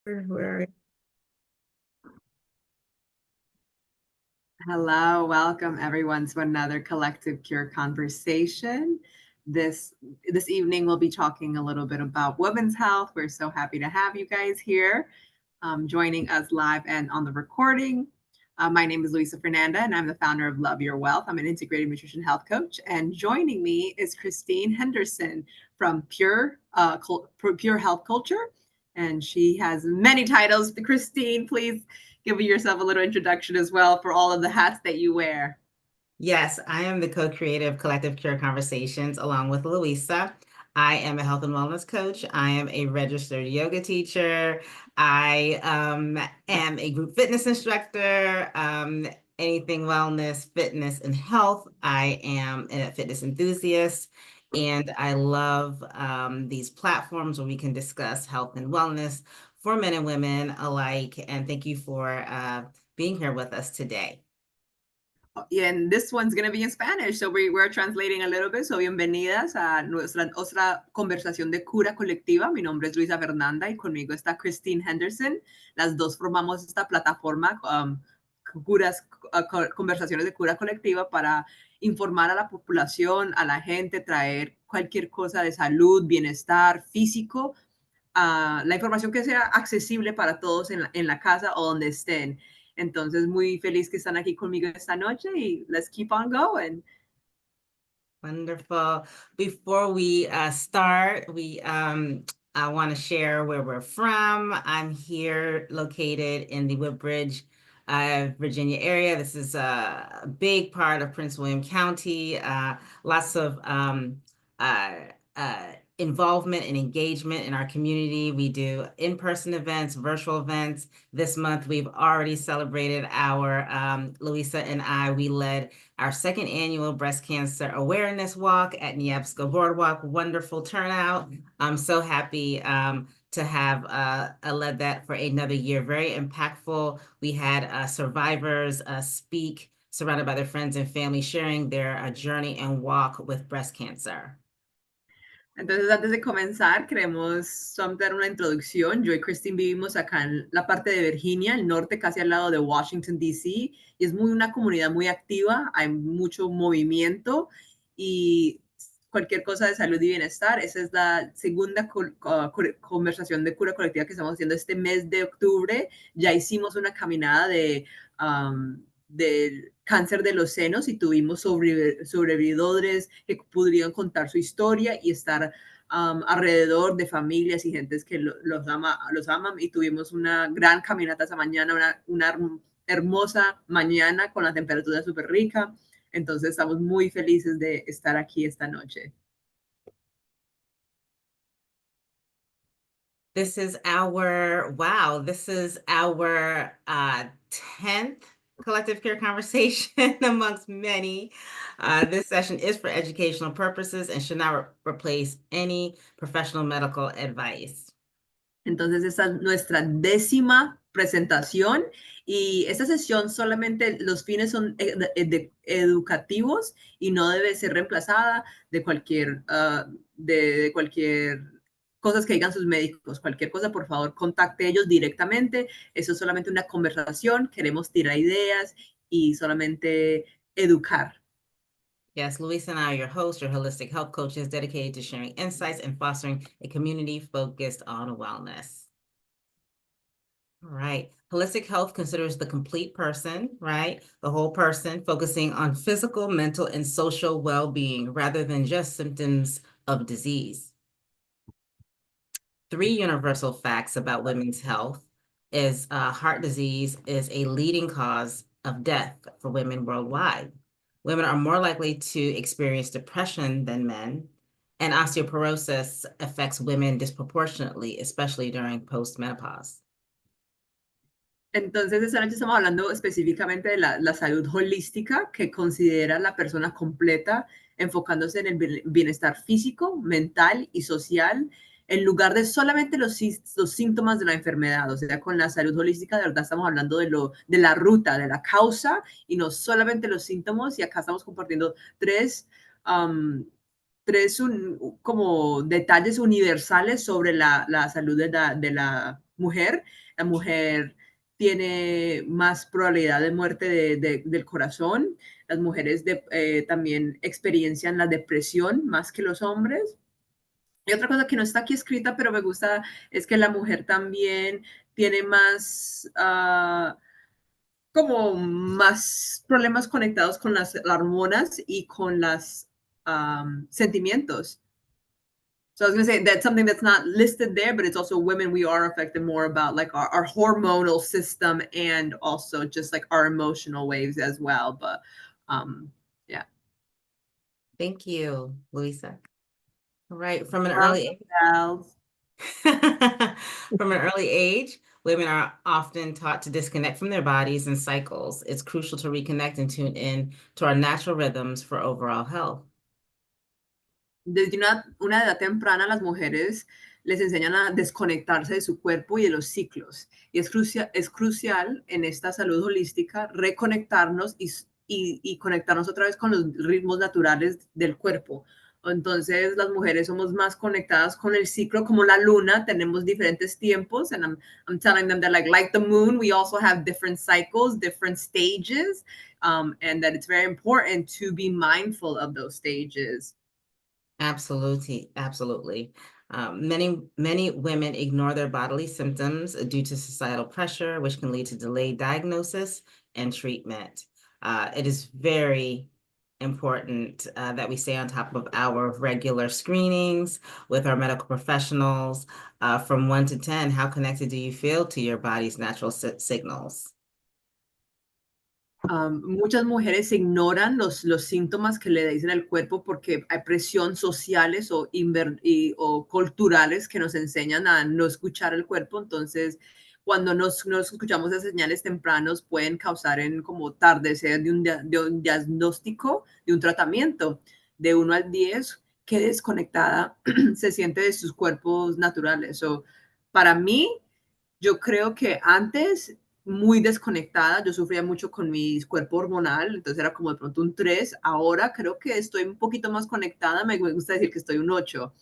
Where Hello, welcome everyone to another Collective Cure conversation. This this evening we'll be talking a little bit about women's health. We're so happy to have you guys here, joining us live and on the recording. My name is Luisa Fernanda, and I'm the founder of Love Your Wealth. I'm an integrated nutrition health coach, and joining me is Christine Henderson from Pure Health Culture, and she has many titles. Christine, please give yourself a little introduction as well for all of the hats that you wear. Yes, I am the co-creator of Collective Cure Conversations along with Louisa. I am a health and wellness coach. I am a registered yoga teacher. I am a group fitness instructor, anything wellness, fitness, and health. I am a fitness enthusiast, and I love these platforms where we can discuss health and wellness for men and women alike. And thank you for being here with us today. And this one's going to be in Spanish, so we're translating a little bit. So bienvenidas a nuestra otra conversación de cura colectiva. Mi nombre es Luisa Fernanda y conmigo está Christine Henderson. Las dos formamos esta plataforma, conversaciones de cura colectiva para informar a la población, a la gente, traer cualquier cosa de salud, bienestar físico, la información que sea accesible para todos en la casa o donde estén. Entonces, muy feliz que están aquí conmigo esta noche y let's keep on going. Wonderful. Before we start, I want to share where we're from. I'm here located in the Woodbridge, Virginia area. This is a big part of Prince William County. Lots of uh, uh, involvement and engagement in our community. We do in-person events, virtual events. This month, we've already celebrated our, Louisa and we led our second annual breast cancer awareness walk at Niebska Boardwalk. Wonderful turnout. I'm so happy to have led that for another year. Very impactful. We had survivors speak, surrounded by their friends and family, sharing their journey and walk with breast cancer. Entonces, antes de comenzar, queremos dar una introducción. Yo y Christine vivimos acá en la parte de Virginia, el norte, casi al lado de Washington, D.C., y es una comunidad muy activa, hay mucho movimiento y cualquier cosa de salud y bienestar. Esa es la segunda conversación de cura colectiva que estamos haciendo este mes de octubre. Ya hicimos una caminada del cáncer de los senos y tuvimos sobrevividores que pudieron contar su historia y estar alrededor de familias y gentes que los aman, y tuvimos una gran caminata esa mañana, una hermosa mañana con la temperatura súper rica. Entonces estamos muy felices de estar aquí esta noche. This is our 10th Collective Care Conversation amongst many. This session is for educational purposes and should not replace any professional medical advice. Entonces, esta es nuestra 10ª presentación y esta sesión solamente los fines son educativos y no debe ser reemplazada de cualquier cosas que digan sus médicos. Cualquier cosa, por favor, contacte ellos directamente. Eso es solamente una conversación. Queremos tirar ideas y solamente educar. Yes, Louisa and I are your hosts, your holistic health coaches dedicated to sharing insights and fostering a community focused on wellness. All right. Holistic health considers the complete person, right? The whole person, focusing on physical, mental, and social well-being rather than just symptoms of disease. 3 universal facts about women's health is heart disease is a leading cause of death for women worldwide. Women are more likely to experience depression than men, and osteoporosis affects women disproportionately, especially during postmenopause. Entonces, esta noche estamos hablando específicamente de la salud holística, que considera la persona completa, enfocándose en el bienestar físico, mental y social, en lugar de solamente los síntomas de la enfermedad. O sea, con la salud holística, de verdad estamos hablando de la ruta, de la causa, y no solamente los síntomas. Y acá estamos compartiendo tres como detalles universales sobre la salud de la mujer, la mujer tiene más probabilidad de muerte del corazón. Las mujeres también experiencian la depresión más que los hombres. Y otra cosa que no está aquí escrita, pero me gusta, es que la mujer también tiene más, como más problemas conectados con las hormonas y con los sentimientos. So I was going to say that's something that's not listed there, but it's also women. We are affected more about like our hormonal system and also just like our emotional waves as well. But yeah. Thank you, Luisa. All right, from an early Welcome, age. Gals. From an early age, women are often taught to disconnect from their bodies and cycles. It's crucial to reconnect and tune in to our natural rhythms for overall health. Desde una edad temprana las mujeres les enseñan a desconectarse de su cuerpo y de los ciclos. Y es crucial en esta salud holística reconectarnos y conectarnos otra vez con los ritmos naturales del cuerpo. Entonces las mujeres somos más conectadas con el ciclo como la luna, tenemos diferentes tiempos and I'm telling them that like the moon, we also have different cycles, different stages, and that it's very important to be mindful of those stages. Absolutely, absolutely. Many women ignore their bodily symptoms due to societal pressure, which can lead to delayed diagnosis and treatment. It is very important that we stay on top of our regular screenings with our medical professionals. From 1 to 10, how connected do you feel to your body's natural signals? Muchas mujeres ignoran los síntomas que le dicen al cuerpo porque hay presión sociales o culturales que nos enseñan a no escuchar el cuerpo. Entonces, cuando no escuchamos esas señales tempranos, pueden causar en como tardecer de un diagnóstico, de un tratamiento. De 1 al 10, qué desconectada se siente de sus cuerpos naturales. So, para mí, yo creo que antes, muy desconectada, yo sufría mucho con mi cuerpo hormonal, entonces era como de pronto un 3. Ahora creo que estoy un poquito más conectada, me gusta decir que estoy un 8.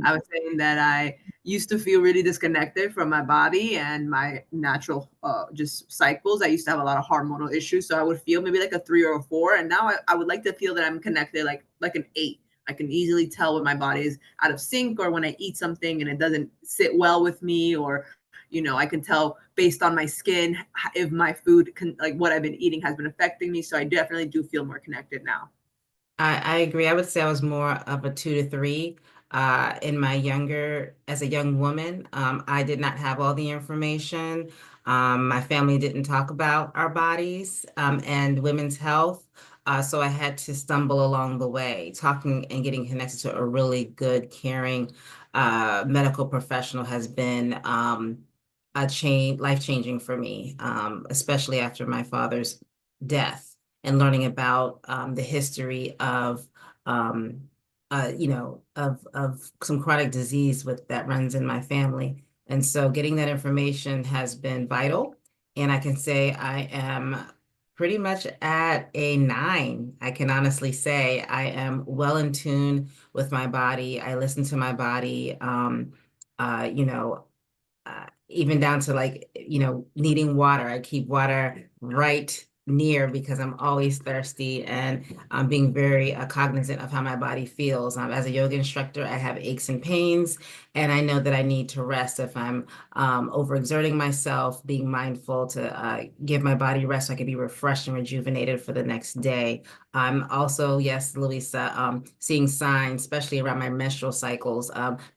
I was saying that I used to feel really disconnected from my body and my natural just cycles. I used to have a lot of hormonal issues, so I would feel maybe like a 3 or a 4, and now I would like to feel that I'm connected like an 8. I can easily tell when my body is out of sync or when I eat something and it doesn't sit well with me, or I can tell based on my skin if my food like what I've been eating has been affecting me. So I definitely do feel more connected now. I agree. I would say I was more of a 2 to 3. As a young woman, I did not have all the information. My family didn't talk about our bodies and women's health. So I had to stumble along the way. Talking and getting connected to a really good, caring medical professional has been life-changing for me, especially after my father's death, and learning about the history of of some chronic disease that runs in my family. And so getting that information has been vital. And I can say I am pretty much at a 9. I can honestly say I am well in tune with my body. I listen to my body. Uh, you know, even down to like, needing water. I keep water right near because I'm always thirsty, and I'm being very cognizant of how my body feels. As a yoga instructor, I have aches and pains, and I know that I need to rest if I'm overexerting myself, being mindful to give my body rest so I can be refreshed and rejuvenated for the next day. I'm also, yes, Louisa, seeing signs, especially around my menstrual cycles,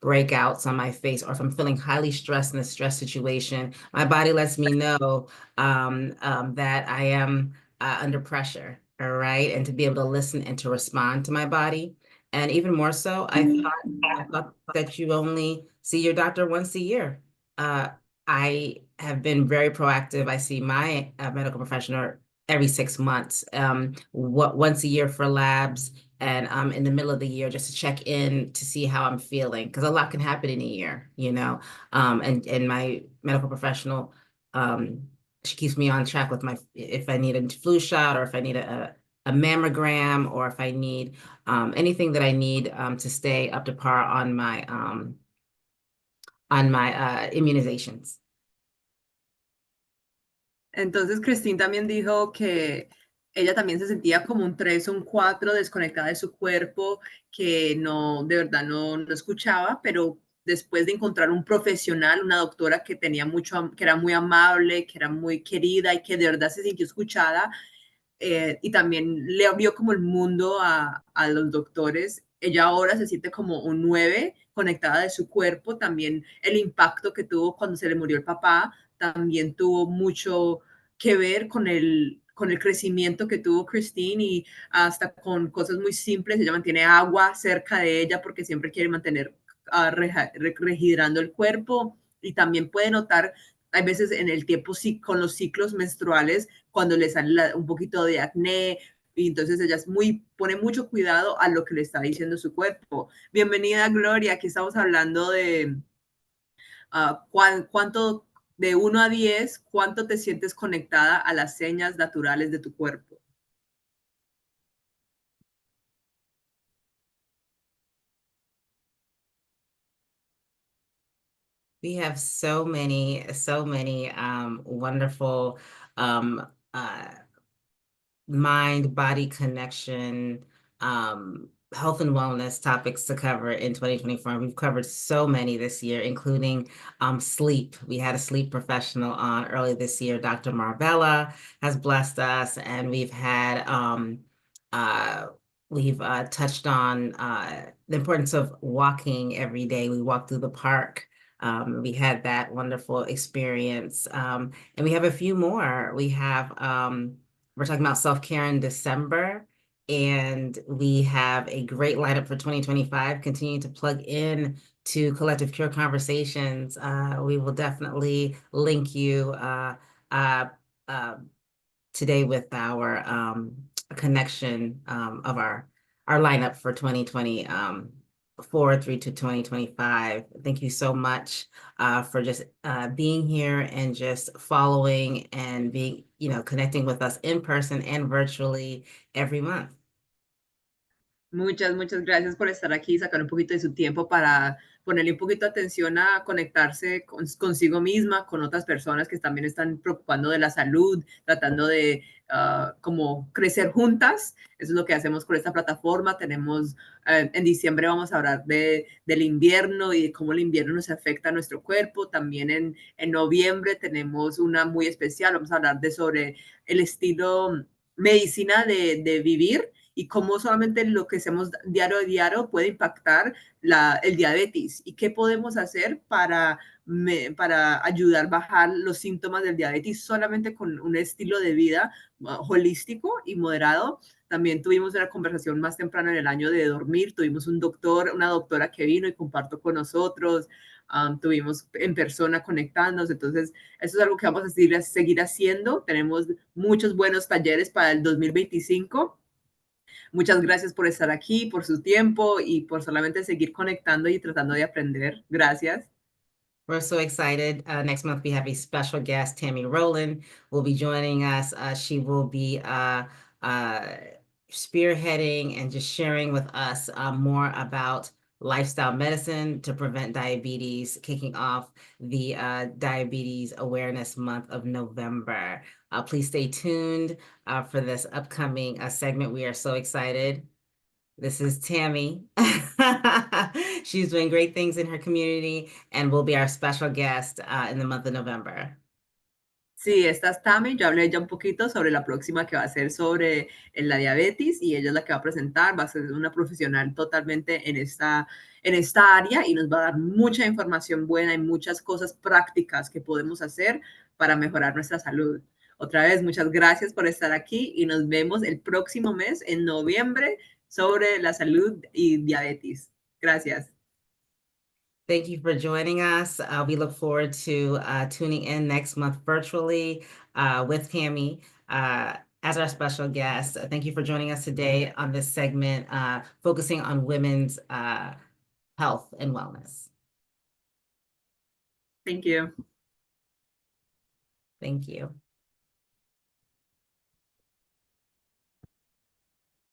breakouts on my face, or if I'm feeling highly stressed in a stress situation, my body lets me know that I am under pressure, all right? And to be able to listen and to respond to my body. And even more so, I thought that you only see your doctor once a year. I have been very proactive. I see my medical professional every 6 months, once a year for labs, and in the middle of the year just to check in to see how I'm feeling, because a lot can happen in a year, and my medical professional, she keeps me on track with if I need a flu shot, or if I need a mammogram, or if I need anything that I need to stay up to par on my immunizations. Entonces, Christine también dijo que ella también se sentía como un 3 o un 4 desconectada de su cuerpo, que no, de verdad no escuchaba, pero después de encontrar un profesional, una doctora que tenía mucho, que era muy amable, que era muy querida y que de verdad se sintió escuchada, y también le abrió como el mundo a los doctores. Ella ahora se siente como un 9 conectada de su cuerpo. También el impacto que tuvo cuando se le murió el papá también tuvo mucho que ver con el crecimiento que tuvo Christine y hasta con cosas muy simples. Ella mantiene agua cerca de ella porque siempre quiere mantener rehidrando el cuerpo y también puede notar hay veces en el tiempo con los ciclos menstruales cuando le sale un poquito de acné y entonces ella es pone mucho cuidado a lo que le está diciendo su cuerpo. Bienvenida Gloria, aquí estamos hablando de cuánto de 1 a 10, cuánto te sientes conectada a las señas naturales de tu cuerpo. We have so many wonderful um, uh, mind body connection, health and wellness topics to cover in 2024. We've covered so many this year, including sleep. We had a sleep professional on early this year. Dr. Marbella has blessed us, and uh, we've touched on the importance of walking every day. We walk through the park. We had that wonderful experience. And we have a few more. We're talking about self-care in December, and we have a great lineup for 2025. Continue to plug in to Collective Cure Conversations. We will definitely link you uh, uh, today with our connection of our lineup for 2024 through to 2025. Thank you so much for just being here and just following and being, connecting with us in person and virtually every month. Muchas gracias por estar aquí y sacar un poquito de su tiempo para ponerle un poquito de atención a conectarse consigo misma, con otras personas que también están preocupando de la salud, tratando de como crecer juntas. Eso es lo que hacemos con esta plataforma. Tenemos, en diciembre vamos a hablar del invierno y de cómo el invierno nos afecta a nuestro cuerpo. También en noviembre tenemos una muy especial. Vamos a hablar sobre el estilo medicina de vivir y cómo solamente lo que hacemos diario a diario puede impactar el diabetes y qué podemos hacer para ayudar a bajar los síntomas del diabetes solamente con un estilo de vida holístico y moderado. También tuvimos una conversación más temprano en el año de dormir, tuvimos una doctora que vino y compartió con nosotros, tuvimos en persona conectándonos, entonces eso es algo que vamos a seguir haciendo. Tenemos muchos buenos talleres para el 2025. Muchas gracias por estar aquí, por su tiempo y por solamente seguir conectando y tratando de aprender. Gracias. We're so excited. Next month, we have a special guest, Tammy Rowland, will be joining us. She will be spearheading and just sharing with us more about lifestyle medicine to prevent diabetes, kicking off the Diabetes Awareness Month of November. Please stay tuned for this upcoming segment. We are so excited. This is Tammy. She's doing great things in her community and will be our special guest in the month of November. Sí, esta es Tami. Yo hablé ya un poquito sobre la próxima que va a ser sobre la diabetes y ella es la que va a presentar. Va a ser una profesional totalmente en esta área y nos va a dar mucha información buena y muchas cosas prácticas que podemos hacer para mejorar nuestra salud. Otra vez, muchas gracias por estar aquí y nos vemos el próximo mes, en noviembre, sobre la salud y diabetes. Gracias. Thank you for joining us. We look forward to tuning in next month virtually with Tammy as our special guest. Thank you for joining us today on this segment focusing on women's health and wellness. Thank you. Thank you.